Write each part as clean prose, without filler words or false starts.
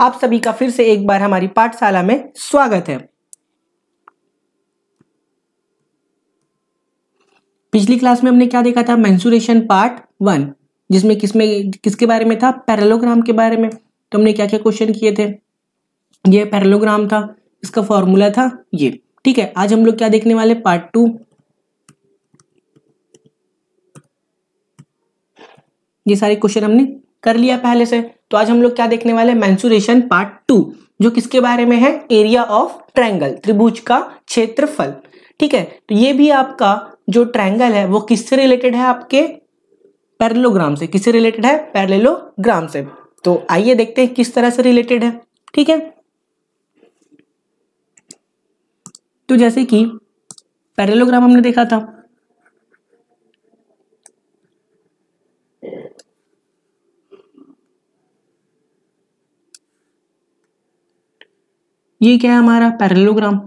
आप सभी का फिर से एक बार हमारी पाठशाला में स्वागत है। पिछली क्लास में हमने क्या देखा था? मेंसुरेशन पार्ट 1, जिसमें किसके बारे में था? पैरेललोग्राम के बारे में। तो हमने क्या क्या क्वेश्चन किए थे? ये पैरेललोग्राम था, इसका फॉर्मूला था ये। ठीक है, आज हम लोग क्या देखने वाले? पार्ट 2। ये सारे क्वेश्चन हमने कर लिया पहले से। तो आज हम लोग क्या देखने वाले? मेंसुरेशन पार्ट 2, जो किसके बारे में है? एरिया ऑफ ट्रायंगल, त्रिभुज का क्षेत्रफल। ठीक है, तो ये भी आपका जो ट्रायंगल है वो किससे रिलेटेड है? आपके पैरेललोग्राम से। किससे रिलेटेड है? पैरेललोग्राम से। तो आइए देखते हैं किस तरह से रिलेटेड है। ठीक है, तो जैसे कि पैरेललोग्राम हमने देखा था, ये क्या है? हमारा पैरेललोग्राम,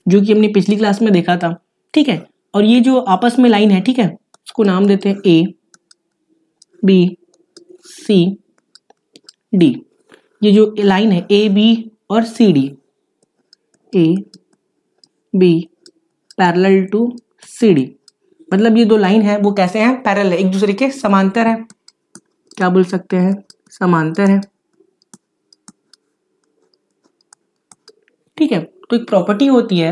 जो कि हमने पिछली क्लास में देखा था। ठीक है, और ये जो आपस में लाइन है, ठीक है, उसको नाम देते हैं ए बी सी डी। ये जो लाइन है ए बी और C D, A B parallel to C D, मतलब ये दो लाइन है वो कैसे हैं? पैरेलल है, एक दूसरे के समांतर है। क्या बोल सकते हैं? समांतर है। ठीक है, तो एक प्रॉपर्टी होती है,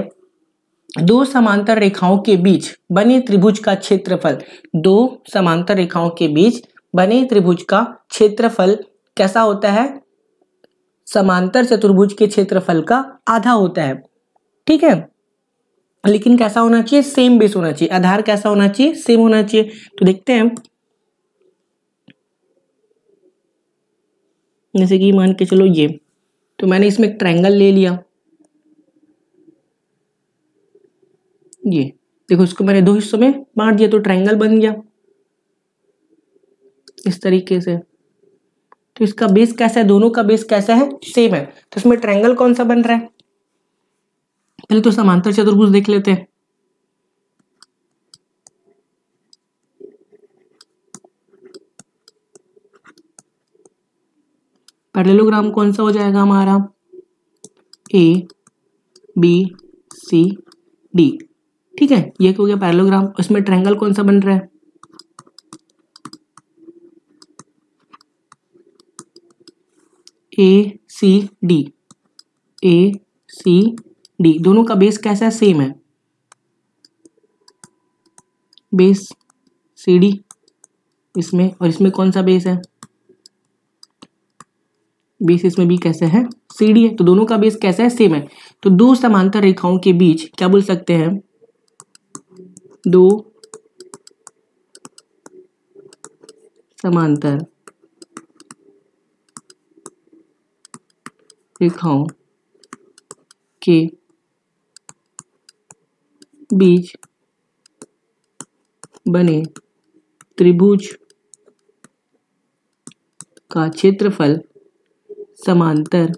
दो समांतर रेखाओं के बीच बने त्रिभुज का क्षेत्रफल, दो समांतर रेखाओं के बीच बने त्रिभुज का क्षेत्रफल कैसा होता है? समांतर चतुर्भुज के क्षेत्रफल का आधा होता है। ठीक है, लेकिन कैसा होना चाहिए? सेम बेस होना चाहिए। आधार कैसा होना चाहिए? सेम होना चाहिए। तो देखते हैं, जैसे कि मान के चलो ये, तो मैंने इसमें एक ट्रायंगल ले लिया, ये देखो, इसको मैंने दो हिस्सों में बांट दिया तो ट्रायंगल बन गया इस तरीके से। तो इसका बेस कैसा है? दोनों का बेस कैसा है? सेम है। तो इसमें ट्रायंगल कौन सा बन रहा है? पहले तो समांतर चतुर्भुज देख लेते हैं। पैरेललोग्राम कौन सा हो जाएगा हमारा? A B C D. ठीक है, ये हो गया पैरेललोग्राम। इसमें ट्रायंगल कौन सा बन रहा है? ए सी डी। ए सी डी, दोनों का बेस कैसा है? सेम है। बेस सी डी इसमें, और इसमें कौन सा बेस है? बेस इसमें भी कैसे है? सी डी है। तो दोनों का बेस कैसा है? सेम है। तो दो समांतर रेखाओं के बीच क्या बोल सकते हैं? दो समांतर रेखाओं के बीच बने त्रिभुज का क्षेत्रफल समांतर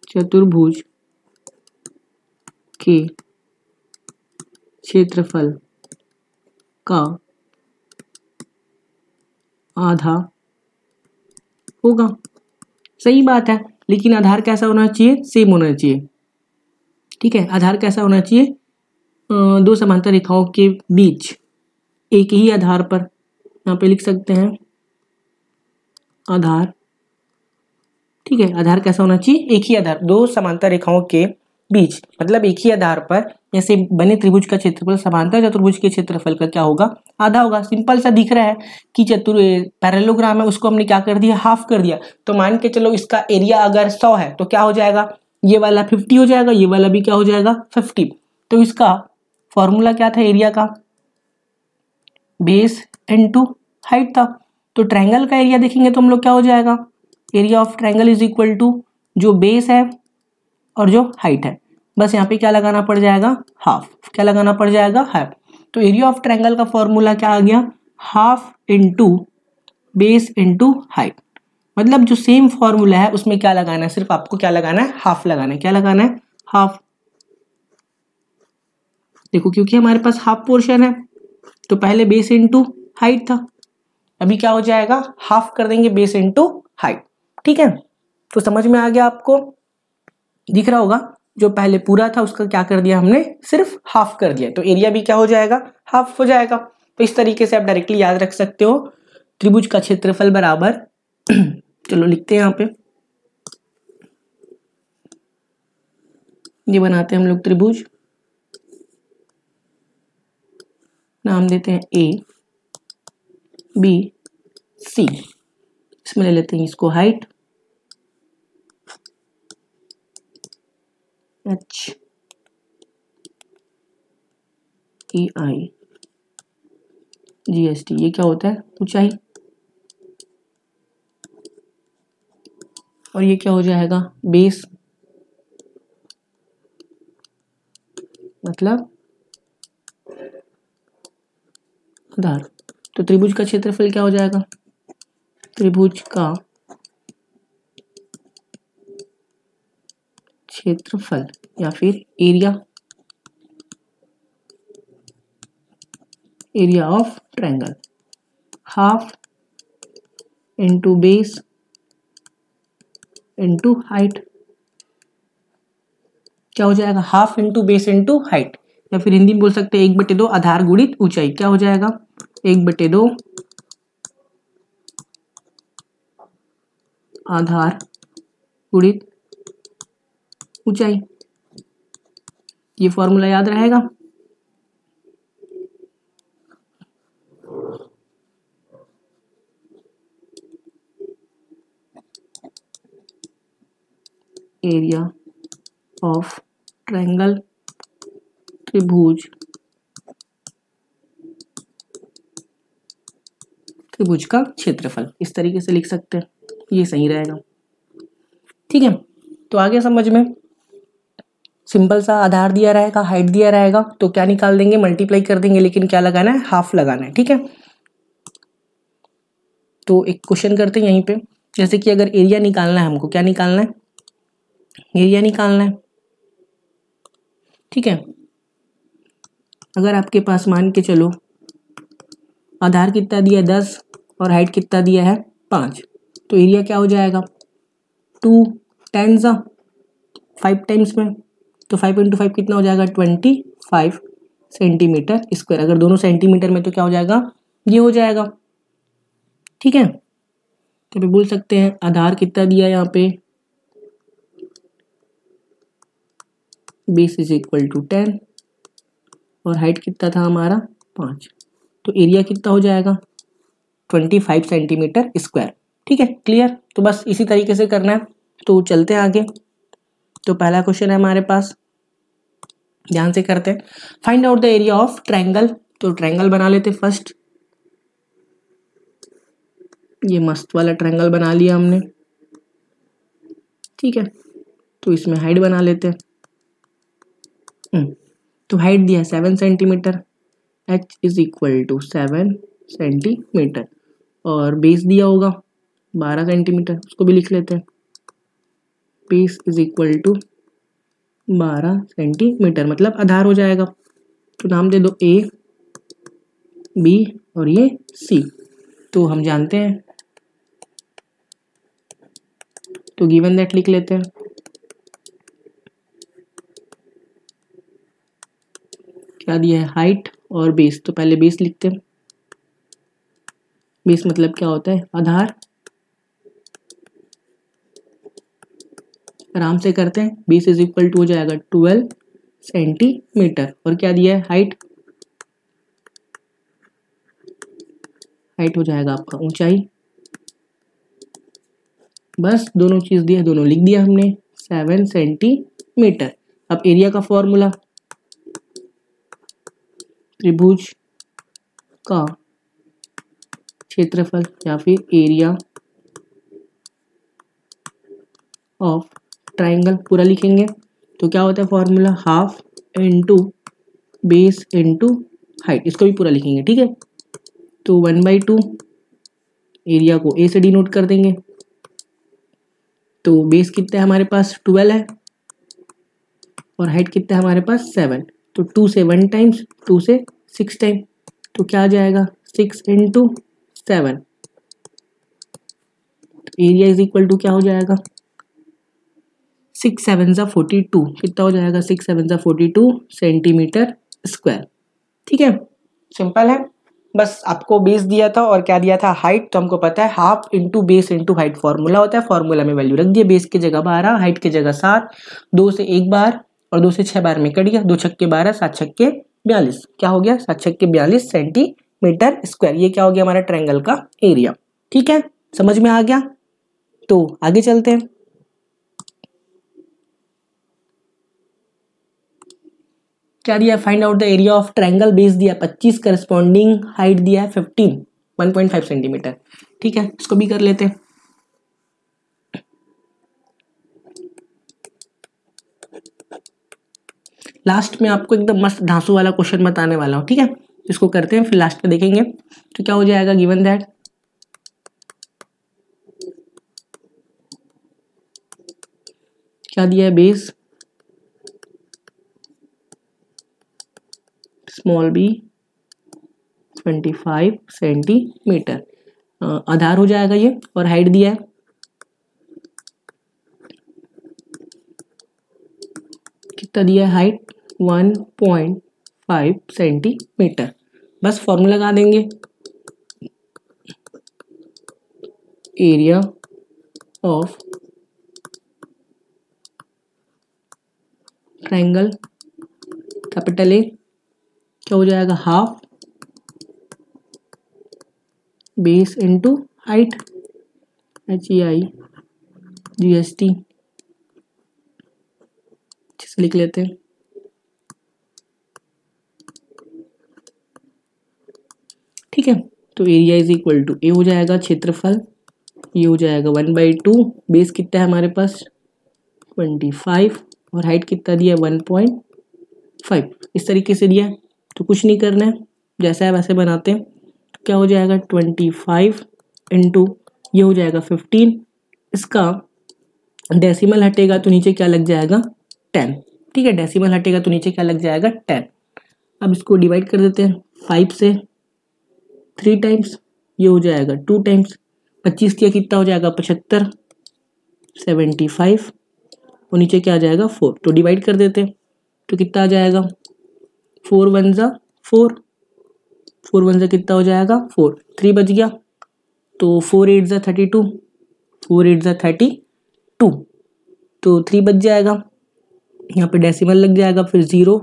चतुर्भुज के क्षेत्रफल का आधा होगा। सही बात है, लेकिन आधार कैसा होना चाहिए? सेम होना चाहिए। ठीक है, आधार कैसा होना चाहिए? दो समांतर रेखाओं के बीच एक ही आधार पर, यहाँ पे लिख सकते हैं आधार। ठीक है, आधार कैसा होना चाहिए? एक ही आधार, दो समांतर रेखाओं के बीच, मतलब एक ही आधार पर जैसे बने त्रिभुज का क्षेत्रफल समांतर चतुर्भुज के क्षेत्रफल का क्या होगा? आधा होगा। सिंपल सा दिख रहा है कि पैरेललोग्राम है, उसको हमने क्या कर दिया? हाफ कर दिया। तो मान के चलो इसका एरिया अगर 100 है तो क्या हो जाएगा? ये वाला 50 हो जाएगा, ये वाला भी क्या हो जाएगा? 50। तो इसका फॉर्मूला क्या था एरिया का? बेस इनटू हाइट था। तो ट्रायंगल का एरिया देखेंगे तो हम लोग क्या हो जाएगा? Area of triangle is equal to जो बेस है और जो हाइट है, बस यहाँ पे क्या लगाना पड़ जाएगा? हाफ। क्या लगाना पड़ जाएगा? हाफ। तो एरिया ऑफ ट्रायंगल का फॉर्मूला क्या आ गया? Half into base into height. मतलब जो सेम फॉर्मूला है उसमें क्या लगाना है? सिर्फ आपको क्या लगाना है? हाफ लगाना है। क्या लगाना है? हाफ। देखो क्योंकि हमारे पास हाफ पोर्शन है तो पहले बेस इनटू हाइट था, अभी क्या हो जाएगा, हाफ कर देंगे बेस इनटू हाइट। ठीक है, तो समझ में आ गया आपको, दिख रहा होगा जो पहले पूरा था उसका क्या कर दिया हमने, सिर्फ हाफ कर दिया, तो एरिया भी क्या हो जाएगा, हाफ हो जाएगा। तो इस तरीके से आप डायरेक्टली याद रख सकते हो त्रिभुज का क्षेत्रफल बराबर चलो लिखते हैं यहाँ पे, ये बनाते हैं हम लोग त्रिभुज, नाम देते हैं ए बी सी, इसमें ले लेते हैं इसको हाइट एच ई आई जी एस टी, ये क्या होता है, ऊंचाई, और ये क्या हो जाएगा, बेस, मतलब आधार। तो त्रिभुज का क्षेत्रफल क्या हो जाएगा, त्रिभुज का क्षेत्रफल या फिर area of triangle, half into base into height, क्या हो जाएगा, half into base into height, या फिर हिंदी में बोल सकते हैं 1/2 आधार गुणित ऊंचाई, क्या हो जाएगा 1/2 आधार गुणित ऊंचाई। ये फॉर्मूला याद रहेगा, एरिया ऑफ ट्रायंगल, त्रिभुज का क्षेत्रफल, इस तरीके से लिख सकते हैं, ये सही रहेगा। ठीक है, तो आगे समझ में, सिंपल सा आधार दिया रहेगा, हाइट दिया रहेगा, तो क्या निकाल देंगे, मल्टीप्लाई कर देंगे, लेकिन क्या लगाना है, हाफ लगाना है। ठीक है, तो एक क्वेश्चन करते हैं यहीं पे, जैसे कि अगर एरिया निकालना है हमको, क्या निकालना है, एरिया निकालना है। ठीक है, अगर आपके पास मान के चलो आधार कितना दिया है 10 और हाइट कितना दिया है 5, तो एरिया क्या हो जाएगा 2 10 5 टाइम्स में, तो 5 × 5 कितना हो जाएगा 25 सेंटीमीटर स्क्वायर, अगर दोनों सेंटीमीटर में तो क्या हो जाएगा, ये हो जाएगा। ठीक है, तो भी बोल सकते हैं आधार कितना दिया है यहाँ पे, बेस इज इक्वल टू 10 और हाइट कितना था हमारा 5, तो एरिया कितना हो जाएगा 25 सेंटीमीटर स्क्वायर। ठीक है, क्लियर, तो बस इसी तरीके से करना है। तो चलते हैं आगे, तो पहला क्वेश्चन है हमारे पास, ध्यान से करते हैं, find out the area of triangle. तो ट्रायंगल बना लेते फर्स्ट, ये मस्त वाला ट्रायंगल बना लिया हमने। ठीक है, तो इसमें हाइट बना लेते हैं, तो हाइट दिया है 7 centimetre, h is equal to 7 centimetre, और बेस दिया होगा 12 सेंटीमीटर, उसको भी लिख लेते हैं, base is equal to 12 centimetre, मतलब आधार हो जाएगा। तो नाम दे दो ए बी और ये सी, तो हम जानते हैं, तो गिवन दैट लिख लेते हैं, क्या दिया है हाइट और बेस, तो पहले बेस लिखते हैं, बेस मतलब क्या होता है आधार, आराम से करते हैं, बेस इज इक्वल टू हो जाएगा 12 सेंटीमीटर, और क्या दिया है हाइट, हाइट हो जाएगा आपका ऊंचाई, बस दोनों चीज दिया, दोनों लिख दिया हमने 7 सेंटीमीटर। अब एरिया का फॉर्मूला, त्रिभुज का क्षेत्रफल या फिर एरिया ऑफ ट्रायंगल पूरा लिखेंगे, तो क्या होता है formula, half into base into height, इसको भी पूरा लिखेंगे। ठीक है, तो 1/2 एरिया को ए से डिनोट कर देंगे, तो बेस कितना है हमारे पास 12 है और हाइट कितना है हमारे पास 7, तो 2 से 1 टाइम्स, 2 से 6 टाइम, तो क्या आ जाएगा 6 into 7। Area is equal to क्या हो जाएगा 6 7 ज़ा 42, कितना हो जाएगा 6 7 ज़ा 42 सेंटीमीटर स्क्वायर। ठीक है, सिंपल है। बस आपको बेस दिया था और क्या दिया था हाइट, तो हमको पता है half into base into height formula होता है, फॉर्मूला में वैल्यू रख दिए, बेस की जगह 12, हाइट की जगह 7, 2 से 1 बार और 2 से 6 बार में कट गया, 2 छक्के 12, 7 छक्के 42, क्या हो गया 7 छक्के 42 सेंटीमीटर स्क्वायर। ये क्या हो गया हमारा ट्रायंगल का एरिया। ठीक है, समझ में आ गया। तो आगे चलते हैं। क्या दिया, find out the area of triangle, base दिया 25, करस्पॉन्डिंग हाइट दिया है 15, 1.5 सेंटीमीटर। ठीक है, इसको भी कर लेते हैं। लास्ट में आपको एकदम मस्त धांसू वाला क्वेश्चन बताने वाला हूँ। ठीक है, इसको करते हैं, फिर लास्ट में देखेंगे तो क्या हो जाएगा। गिवन दैट क्या दिया है, बेस स्मॉल बी 25 सेंटीमीटर, आधार हो जाएगा ये, और हाइट दिया है कितना दिया है हाइट 1.5 सेंटीमीटर। बस फॉर्मूला लगा देंगे, area of triangle capital A क्या हो जाएगा half base into height, HEIGST से लिख लेते हैं। ठीक है, तो एरिया इज इक्वल टू ए हो जाएगा क्षेत्रफल, ये हो जाएगा 1/2, बेस कितना है हमारे पास 25 और हाइट कितना दिया है 1.5, इस तरीके से दिया है। तो कुछ नहीं करना है, जैसा है वैसे बनाते हैं। तो क्या हो जाएगा 25 इंटू ये हो जाएगा 15, इसका डेसिमल हटेगा तो नीचे क्या लग जाएगा 10। ठीक है, डेसिमल हटेगा तो नीचे क्या लग जाएगा 10। अब इसको डिवाइड कर देते हैं 5 से 3 टाइम्स, ये हो जाएगा 2 टाइम्स, 25 किया कितना हो जाएगा 75, 75 और नीचे क्या आ जाएगा 4, तो डिवाइड कर देते हैं तो कितना आ जाएगा 4 1 ज़ा 4, 4 1 ज़ा कितना हो जाएगा 4, 3 बच गया, तो 4 8 ज़ा 32, 4 8 ज़ा 32, तो 3 बच जाएगा, यहाँ पे डेसिमल लग जाएगा, फिर 0,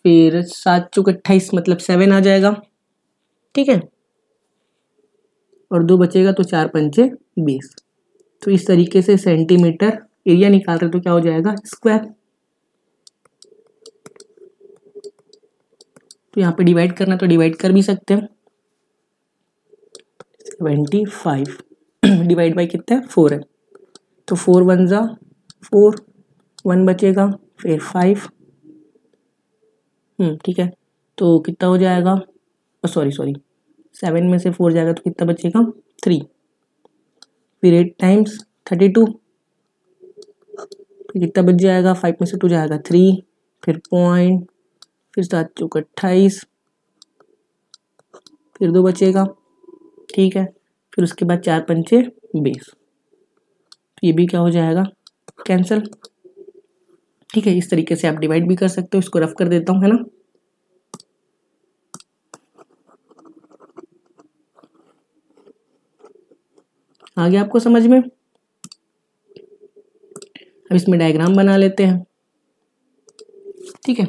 फिर 7 चौक 28 मतलब 7 आ जाएगा। ठीक है, और 2 बचेगा तो 4 पंचे 20। तो इस तरीके से सेंटीमीटर एरिया निकाल रहे तो क्या हो जाएगा स्क्वायर। तो यहाँ पे डिवाइड करना तो डिवाइड कर भी सकते हैं, 75 डिवाइड बाई कितना है 4 है, तो 4 1 ज़ा 4, 1 बचेगा, फिर 5, ठीक है, तो कितना हो जाएगा, सॉरी 7 में से 4 जाएगा तो कितना बचेगा 3, फिर 8 टाइम्स 32, फिर कितना बच जाएगा 5 में से 2 जाएगा 3, फिर पॉइंट, फिर 7 चौक 28, फिर 2 बचेगा। ठीक है, फिर उसके बाद 4 पंचे 20, ये भी क्या हो जाएगा कैंसिल। ठीक है, इस तरीके से आप डिवाइड भी कर सकते हो, इसको रफ कर देता हूँ, है ना। आ गया आपको समझ में। अब इसमें डायग्राम बना लेते हैं। ठीक है,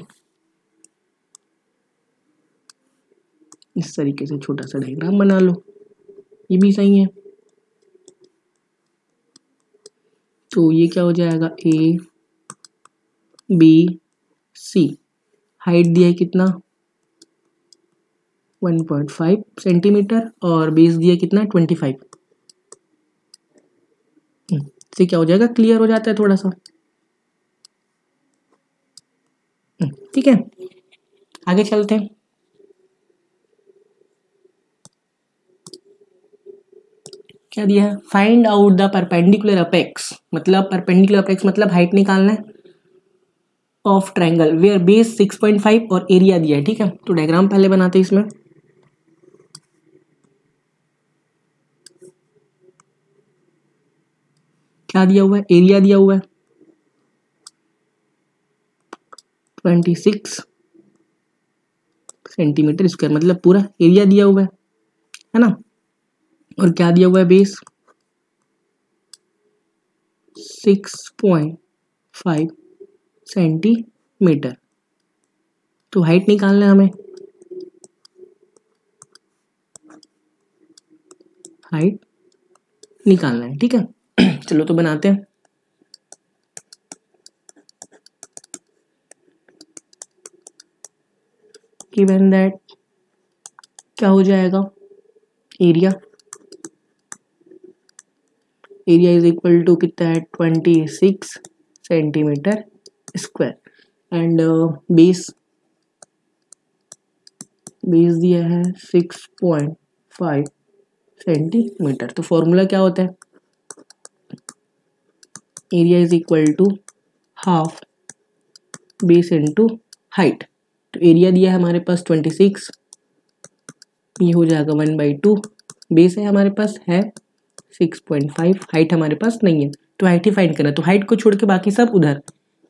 इस तरीके से छोटा सा डायग्राम बना लो, ये भी सही है। तो ये क्या हो जाएगा A B C, हाइट दिया है कितना 1.5 सेंटीमीटर और बेस दिया कितना 25। से क्या हो जाएगा क्लियर हो जाता है थोड़ा सा। ठीक है, आगे चलते हैं। क्या दिया है, find out the perpendicular apex, मतलब परपेंडिकुलर अपेक्स मतलब हाइट निकालना है। ऑफ ट्रायंगल वेयर बेस 6.5 और एरिया दिया है, ठीक है। तो डायग्राम पहले बनाते हैं इसमें। क्या दिया हुआ है, एरिया दिया हुआ है 26 सेंटीमीटर स्क्वायर, मतलब पूरा एरिया दिया हुआ है ना। और क्या दिया हुआ है, बेस 6.5 सेंटीमीटर। तो हाइट निकालना है हमें, हाइट निकालना है, ठीक है। चलो तो बनाते हैं। गिवन दैट क्या हो जाएगा, एरिया इज इक्वल टू कितना है 26 सेंटीमीटर स्क्वायर एंड बेस दिया है 6.5 सेंटीमीटर। तो फॉर्मूला क्या होता है, area is equal to half base into height. तो एरिया दिया है हमारे पास 26, ये हो जाएगा 1/2, बेस है हमारे पास है 6.5, हाइट हमारे पास नहीं है तो हाइट ही फाइंड करना है। तो हाइट को छोड़ के बाकी सब उधर,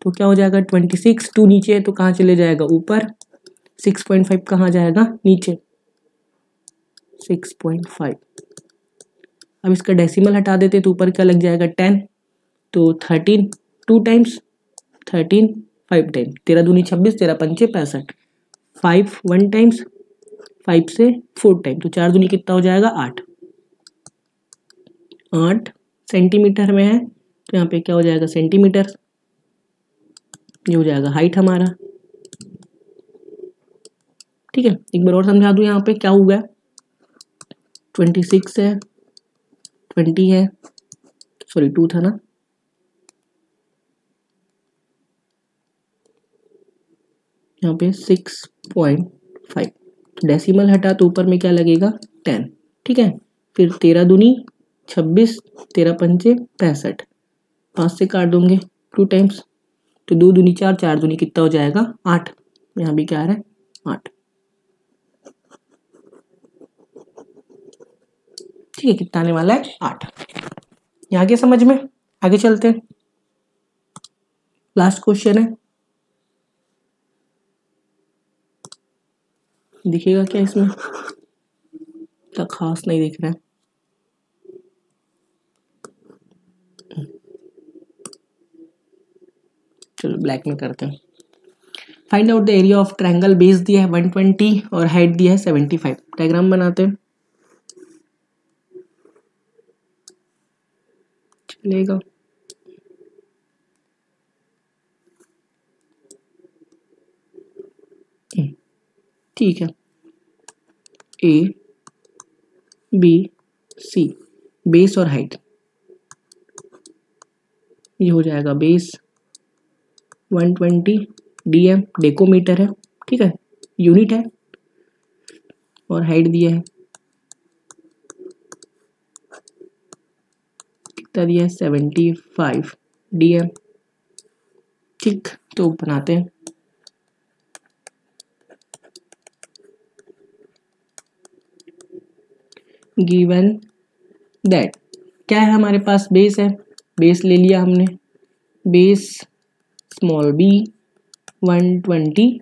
तो क्या हो जाएगा 26, 2 नीचे है तो कहाँ चले जाएगा, ऊपर, 6.5 कहाँ जाएगा, नीचे 6.5। अब इसका डेसिमल हटा देते तो ऊपर क्या लग जाएगा 10, तो 13 2 टाइम्स 13 5 टाइम, 13 दूनी 26, 13 पंचे 65, 5 1 टाइम्स 5 से 4 टाइम, तो 4 दूनी कितना हो जाएगा 8 सेंटीमीटर में है। तो यहाँ पे क्या हो जाएगा सेंटीमीटर, ये हो जाएगा हाइट हमारा, ठीक है। एक बार और समझा दूं, यहाँ पे क्या हुआ है 26 है, 20 है, सॉरी 2 था ना, यहाँ पे 6.5, डेसिमल हटा तो ऊपर में क्या लगेगा 10, ठीक है। फिर 13 दूनी 26, 13 पंचे 65, 5 से काट दूंगे 2 टाइम्स, तो 2 दूनी 4, 4 दूनी कितना हो जाएगा 8, यहाँ भी क्या आ रहा है 8, ठीक है। कितना आने वाला है 8। यहाँ के समझ में, आगे चलते हैं। लास्ट क्वेश्चन है, दिखेगा क्या इसमें, तो खास नहीं दिख रहा है, चलो ब्लैक में करते हैं। Find out the area of triangle, base दिया है 120 और हाइट दिया है 75। डायग्राम बनाते हैं, चलेगा। ठीक है, ए बी सी, बेस और हाइट, ये हो जाएगा बेस 120 DM, डेकोमीटर है, ठीक है, यूनिट है, और हाइट दिया है कितना दिया है 75 DM, ठीक। तो बनाते हैं, गिवन दैट क्या है हमारे पास, बेस है, बेस ले लिया हमने, base small b 120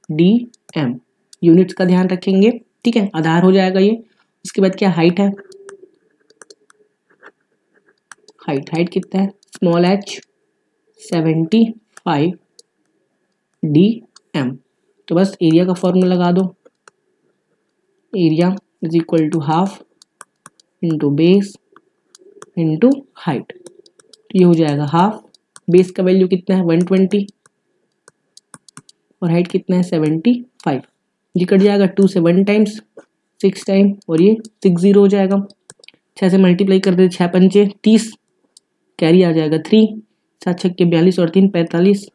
DM, units का ध्यान रखेंगे, ठीक है, आधार हो जाएगा ये। उसके बाद क्या हाइट है, हाइट कितना है स्मॉल h 75 DM। तो बस एरिया का फॉर्मूला लगा दो, area is equal to half into base into height, तो ये हो जाएगा हाफ, बेस का वैल्यू कितना है 120 और हाइट कितना है 75, ये कट जाएगा 2 से 1 टाइम्स 6 टाइम, और ये 60 हो जाएगा, 6 से मल्टीप्लाई कर दे, 6 पंचे 30, कैरी आ जाएगा 3, 7 छक्के 42 और 3 45,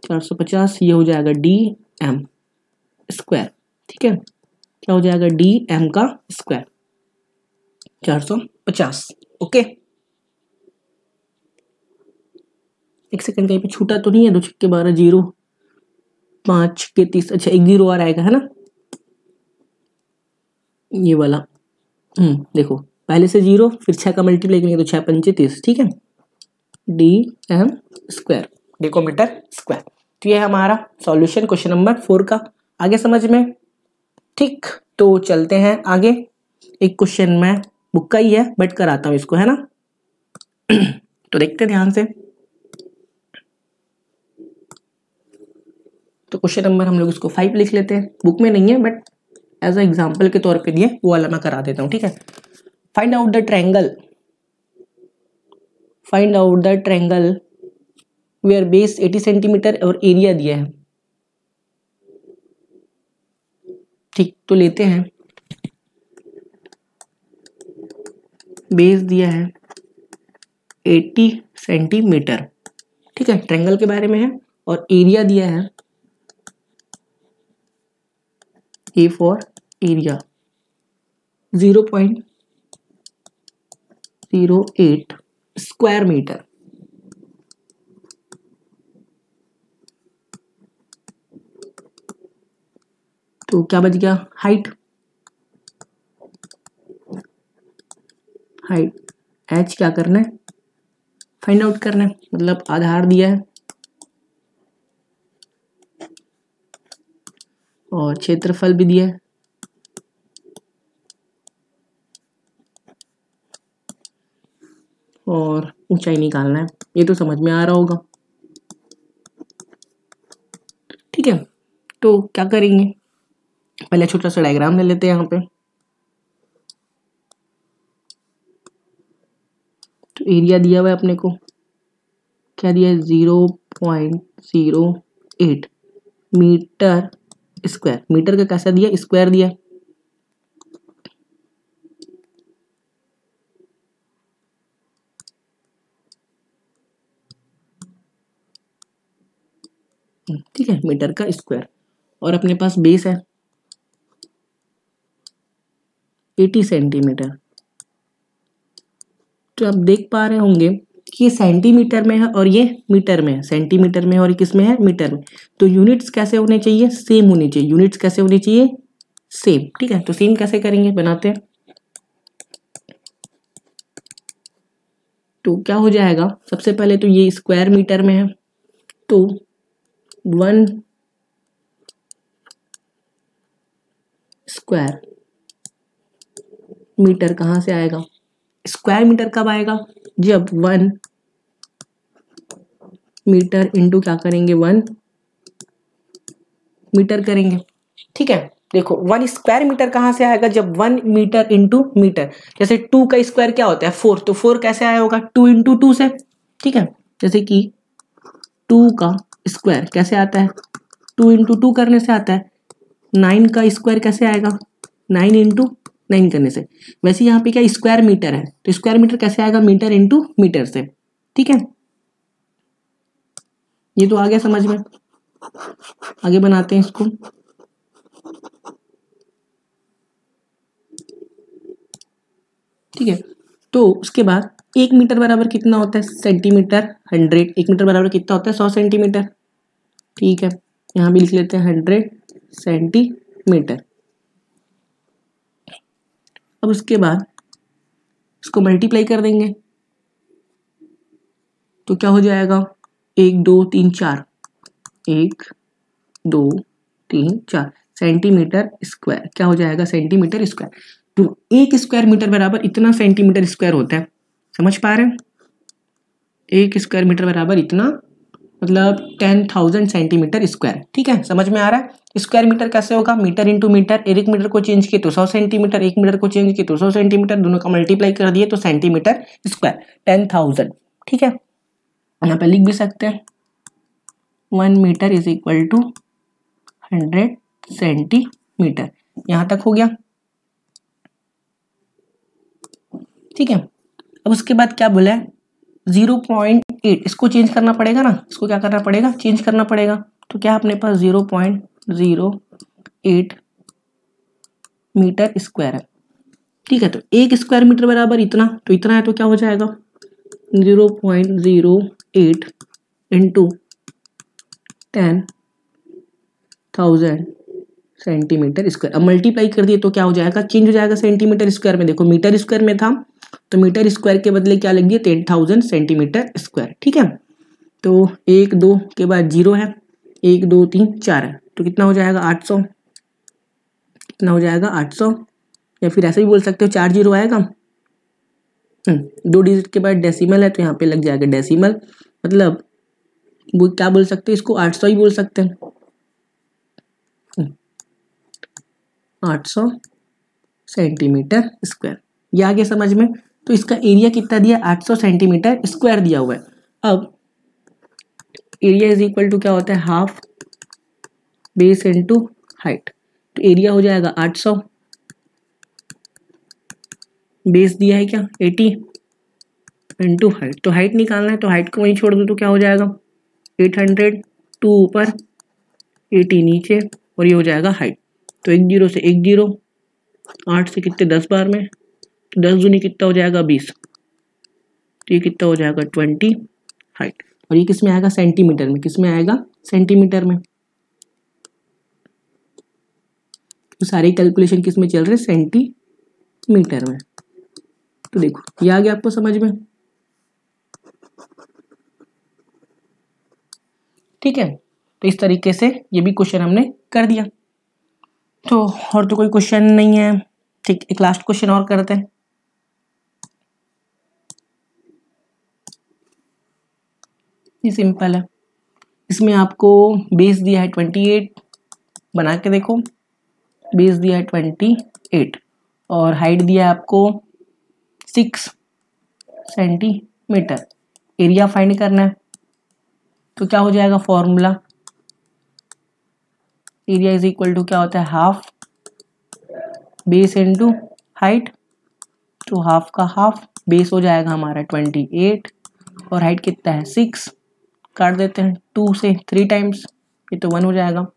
450, ये हो जाएगा DM स्क्वायर, ठीक है। क्या हो जाएगा DM का स्क्वायर 450, ओके। एक सेकंड कहीं पे छूटा तो नहीं है, 2 छक्के 12 0 5 के 30, अच्छा 1 0 और आएगा है ना, ये वाला। देखो पहले से 0 फिर 6 का मल्टीप्लाई करेंगे तो 6 पंचे 30, ठीक है, DM स्क्वायर, डेकोमीटर स्क्वायर। तो ये हमारा सॉल्यूशन क्वेश्चन नंबर 4 का। आगे समझ में? ठीक, तो चलते हैं आगे। एक क्वेश्चन मैं बुक का ही है बट कराता हूँ इसको, है ना। तो देखते ध्यान से। तो क्वेश्चन नंबर हम लोग इसको 5 लिख लेते हैं, बुक में नहीं है बट एज अ एग्जाम्पल के तौर पे दिए, वो वाला मैं करा देता हूँ, ठीक है। Find out the triangle, find out the triangle where base 80 centimetre और एरिया दिया है। ठीक, तो लेते हैं, बेस दिया है 80 सेंटीमीटर, ठीक है, ट्रायंगल के बारे में है, और एरिया दिया है A for area 0.08 square metre. तो क्या बच गया? हाइट, हाइट h क्या करना है? फाइंड आउट करना है, मतलब आधार दिया है और क्षेत्रफल भी दिया है, और ऊंचाई निकालना है। ये तो समझ में आ रहा होगा, ठीक है। तो क्या करेंगे, पहले छोटा सा डायग्राम ले लेते हैं यहाँ पे। तो एरिया दिया हुआ है अपने को, क्या दिया है? 0.08 मीटर स्क्वायर। मीटर का कैसा दिया? स्क्वायर दिया। ठीक है, मीटर का स्क्वायर, और अपने पास बेस है 80 सेंटीमीटर। तो आप देख पा रहे होंगे कि ये सेंटीमीटर में है और ये मीटर में है, सेंटीमीटर में और किस में है? मीटर में। तो यूनिट्स कैसे होने चाहिए? सेम होनी चाहिए। यूनिट्स कैसे होनी चाहिए? सेम, ठीक है। तो सेम कैसे करेंगे, बनाते हैं। तो क्या हो जाएगा, सबसे पहले तो ये स्क्वायर मीटर में है, तो 1 स्क्वायर मीटर कहाँ से आएगा? स्क्वायर मीटर कब आएगा? जब 1 मीटर इंटू क्या करेंगे? 1 मीटर करेंगे, ठीक है। देखो 1 स्क्वायर मीटर कहाँ से आएगा? जब 1 मीटर इंटू मीटर। जैसे 2 का स्क्वायर क्या होता है? 4, तो 4 कैसे आया होगा? 2 इंटू 2 से, ठीक है। जैसे कि 2 का स्क्वायर कैसे आता है? 2 इंटू 2 करने से आता है। 9 का स्क्वायर कैसे आएगा? 9 इंटू 9 करने से। वैसे यहाँ पे क्या स्क्वायर मीटर है, तो स्क्वायर मीटर कैसे आएगा? मीटर इंटू मीटर से, ठीक है। ये तो आ गया समझ में। आगे बनाते हैं इसको। ठीक है, तो उसके बाद 1 मीटर बराबर कितना होता है? सेंटीमीटर 100। 1 मीटर बराबर कितना होता है? 100 सेंटीमीटर, ठीक है। यहाँ भी लिख लेते हैं 100 सेंटीमीटर। अब उसके बाद इसको मल्टीप्लाई कर देंगे, तो क्या हो जाएगा? 1 2 3 4, 1 2 3 4 सेंटीमीटर स्क्वायर। क्या हो जाएगा? Centimetre square. तो 1 स्क्वायर मीटर बराबर इतना सेंटीमीटर स्क्वायर होता है, समझ पा रहे हैं? 1 स्क्वायर मीटर बराबर इतना, मतलब 10,000 सेंटीमीटर स्क्वायर, ठीक है। समझ में आ रहा है? स्क्वायर मीटर कैसे होगा? Metre into metre. 1 मीटर को चेंज किए तो 100 सेंटीमीटर, 1 मीटर को चेंज किए तो 100 सेंटीमीटर, दोनों का मल्टीप्लाई कर दिए तो सेंटीमीटर स्क्वायर 10,000, ठीक है। यहाँ पे लिख भी सकते हैं 1 metre is equal to 100 centimetre. यहाँ तक हो गया, ठीक है। अब उसके बाद क्या बोला है? 0.8, इसको चेंज करना पड़ेगा ना, इसको क्या करना पड़ेगा? चेंज करना पड़ेगा। तो क्या अपने पास 0.08 मीटर स्क्वायर है, ठीक है। तो 1 स्क्वायर मीटर बराबर इतना, तो इतना है, तो क्या हो जाएगा? 0.08 इंटू 10,000 सेंटीमीटर स्क्वायर। अब मल्टीप्लाई कर दिए तो क्या हो जाएगा, चेंज हो जाएगा सेंटीमीटर स्क्वायर में। देखो मीटर स्क्वायर में था तो मीटर स्क्वायर के बदले क्या लिख दिया, 10,000 सेंटीमीटर स्क्वायर। ठीक है, तो 1 2 के बाद 0 है, 1 2 3 4 है, तो कितना हो जाएगा 800। कितना हो जाएगा 800, या फिर ऐसे भी बोल सकते हो 4 0 आएगा। 2 डिजिट के बाद डेसिमल है तो यहाँ पे लग जाएगा डेसिमल, मतलब वो क्या बोल सकते हैं इसको, 800 ही बोल सकते हैं। 800 सेंटीमीटर स्क्वायर, ये आ गया समझ में। तो इसका एरिया कितना दिया, 800 सेंटीमीटर स्क्वायर दिया हुआ है। अब एरिया इज इक्वल टू क्या होता है, हाफ बेस इनटू हाइट। तो एरिया हो जाएगा 800, बेस दिया है क्या 80 इनटू हाइट। तो हाइट निकालना है तो हाइट को वहीं छोड़ दो तो क्या हो जाएगा 800, 2 ऊपर 80 नीचे, और ये हो जाएगा हाइट। तो 1 0 से 1 0, 8 से कितने 10 बार में, तो 10 दूनी कितना हो जाएगा 20, तो ये कितना हो जाएगा 20 हाइट। और ये किस में आएगा, सेंटीमीटर में। किस में आएगा, सेंटीमीटर में। तो सारी कैलकुलेशन किस में चल रहे हैं, सेंटीमीटर में। तो देखो ये आ गया आपको समझ में। ठीक है, तो इस तरीके से ये भी क्वेश्चन हमने कर दिया। तो और तो कोई क्वेश्चन नहीं है। ठीक, एक लास्ट क्वेश्चन और करते हैं। ये सिंपल है, इसमें आपको बेस दिया है 28, बना के देखो, बेस दिया है 28 और हाइट दिया है आपको 6 सेंटीमीटर। एरिया फाइंड करना है तो क्या हो जाएगा formula, area is equal to क्या होता है, हाफ बेस इनटू हाइट। तो हाफ का हाफ, बेस हो जाएगा हमारा 28 और हाइट कितना है 6, काट देते हैं 2 से 3 टाइम्स, ये तो 1 हो जाएगा।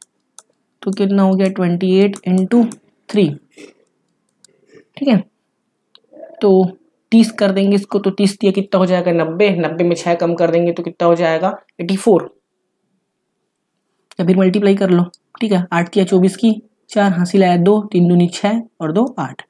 तो कितना हो गया 28 इंटू 3। ठीक है, तो 30 कर देंगे इसको, तो 30 दिया कितना हो जाएगा 90, 90 में 6 कम कर देंगे तो कितना हो जाएगा 84, या फिर मल्टीप्लाई कर लो। ठीक है, 8 किया 24 की 4, हासिल आया 2, 3 दूनी 6 और 2 8,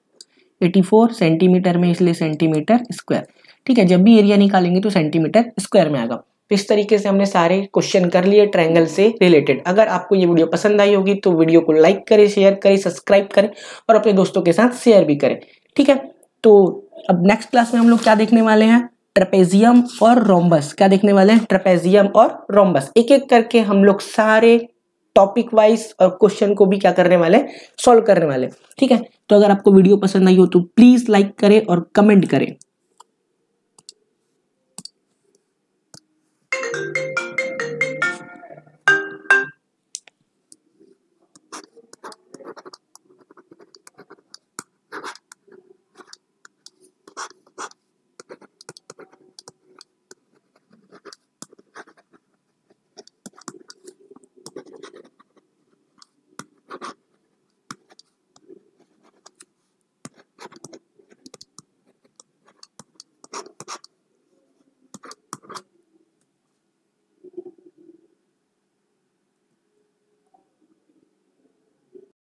84 सेंटीमीटर में, इसलिए सेंटीमीटर स्क्वायर। ठीक है, जब भी एरिया निकालेंगे तो सेंटीमीटर स्क्वायर में आएगा। तो इस तरीके से हमने सारे क्वेश्चन कर लिए ट्रायंगल से रिलेटेड। अगर आपको ये वीडियो पसंद आई होगी तो वीडियो को लाइक करें, शेयर करें, सब्सक्राइब करें और अपने दोस्तों के साथ शेयर भी करें। ठीक है, तो अब नेक्स्ट क्लास में हम लोग क्या देखने वाले हैं, ट्रेपेजियम और रोम्बस। क्या देखने वाले हैं, ट्रेपेजियम और रोम्बस। एक एक करके हम लोग सारे टॉपिक वाइज और क्वेश्चन को भी क्या करने वाले, सॉल्व करने वाले। ठीक है, तो अगर आपको वीडियो पसंद आई हो तो प्लीज लाइक करें और कमेंट करें।